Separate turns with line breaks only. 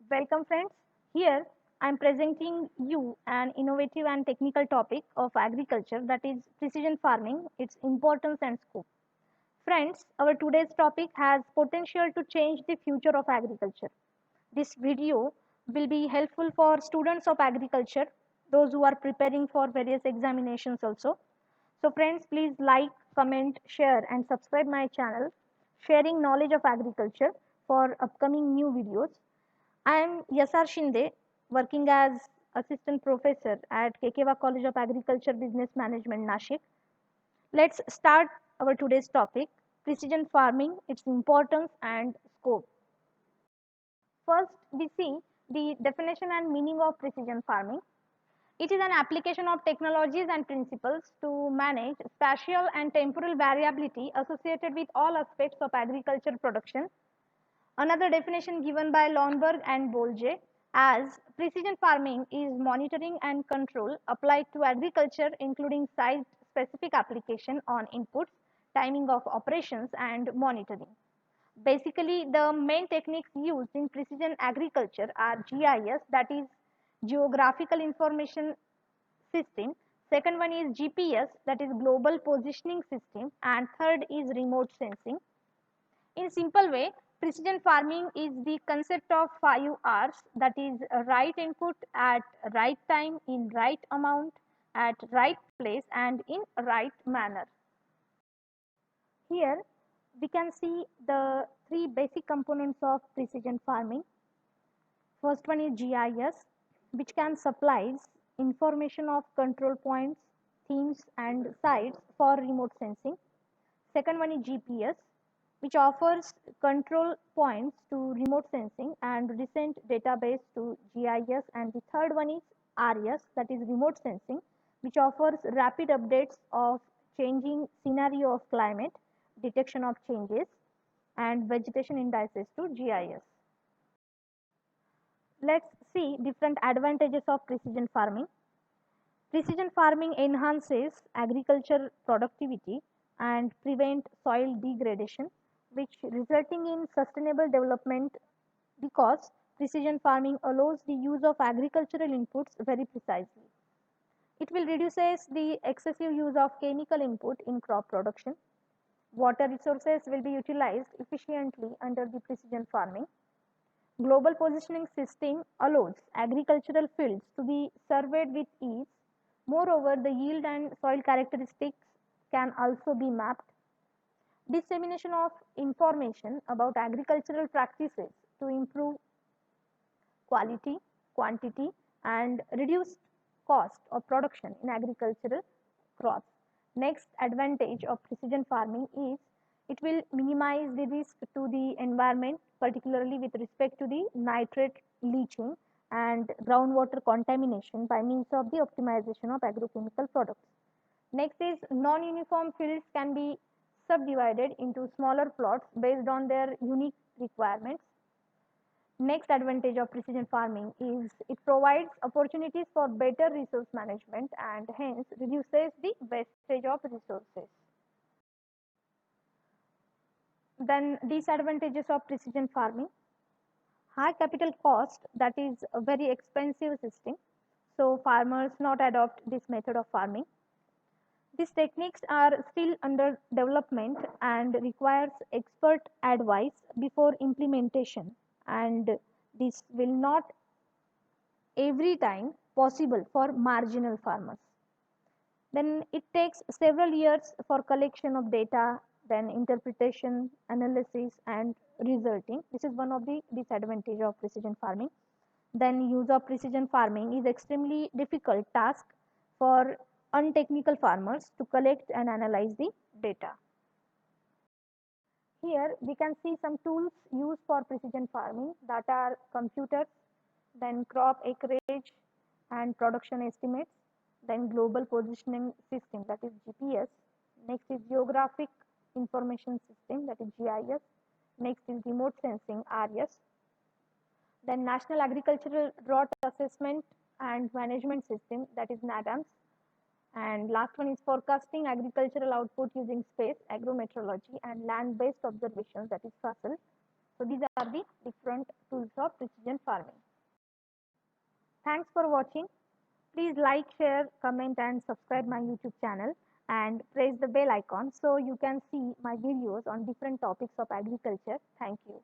Welcome friends. Here I am presenting you an innovative and technical topic of agriculture, that is precision farming, its importance and scope. Friends, our today's topic has potential to change the future of agriculture. This video will be helpful for students of agriculture, those who are preparing for various examinations also. So friends, please like, comment, share and subscribe my channel, sharing knowledge of agriculture for upcoming new videos. I am Yasar Shinde, working as assistant professor at Kekewa College of Agriculture Business Management, Nashik. Let's start our today's topic, precision farming, its importance and scope. First, we see the definition and meaning of precision farming. It is an application of technologies and principles to manage spatial and temporal variability associated with all aspects of agriculture production. Another definition given by Lomberg and Bolge as precision farming is monitoring and control applied to agriculture, including site specific application on inputs, timing of operations and monitoring. Basically, the main techniques used in precision agriculture are GIS, that is Geographical Information System. Second one is GPS, that is Global Positioning System, and third is remote sensing. In simple way, precision farming is the concept of 5 R's, that is right input at right time in right amount at right place and in right manner. Here we can see the three basic components of precision farming. First one is GIS, which can supply information of control points, themes and sites for remote sensing. Second one is GPS, which offers control points to remote sensing and recent database to GIS. And the third one is RS, that is remote sensing, which offers rapid updates of changing scenario of climate, detection of changes, and vegetation indices to GIS. Let's see different advantages of precision farming. Precision farming enhances agriculture productivity and prevent soil degradation, which resulting in sustainable development because precision farming allows the use of agricultural inputs very precisely. It will reduces the excessive use of chemical input in crop production. Water resources will be utilized efficiently under the precision farming. Global positioning system allows agricultural fields to be surveyed with ease. Moreover, the yield and soil characteristics can also be mapped. Dissemination of information about agricultural practices to improve quality, quantity, and reduce cost of production in agricultural crops. Next advantage of precision farming is it will minimize the risk to the environment, particularly with respect to the nitrate leaching and groundwater contamination by means of the optimization of agrochemical products. Next is non-uniform fields can be subdivided into smaller plots based on their unique requirements. Next advantage of precision farming is it provides opportunities for better resource management and hence reduces the wastage of resources. Then disadvantages of precision farming: high capital cost, that is a very expensive system, so farmers not adopt this method of farming. These techniques are still under development and requires expert advice before implementation, and this will not every time possible for marginal farmers. Then it takes several years for collection of data, then interpretation, analysis, and resulting. This is one of the disadvantage of precision farming. Then use of precision farming is extremely difficult task for untechnical farmers to collect and analyze the data. Here we can see some tools used for precision farming, that are computers, then crop acreage and production estimates, then global positioning system, that is GPS. Next is geographic information system, that is GIS. Next is remote sensing, RS. Then National Agricultural Drought Assessment and Management System, that is NADAMS. And last one is forecasting agricultural output using space, agrometeorology, and land-based observations, that is FASL. So these are the different tools of precision farming. Thanks for watching. Please like, share, comment and subscribe my YouTube channel and press the bell icon so you can see my videos on different topics of agriculture. Thank you.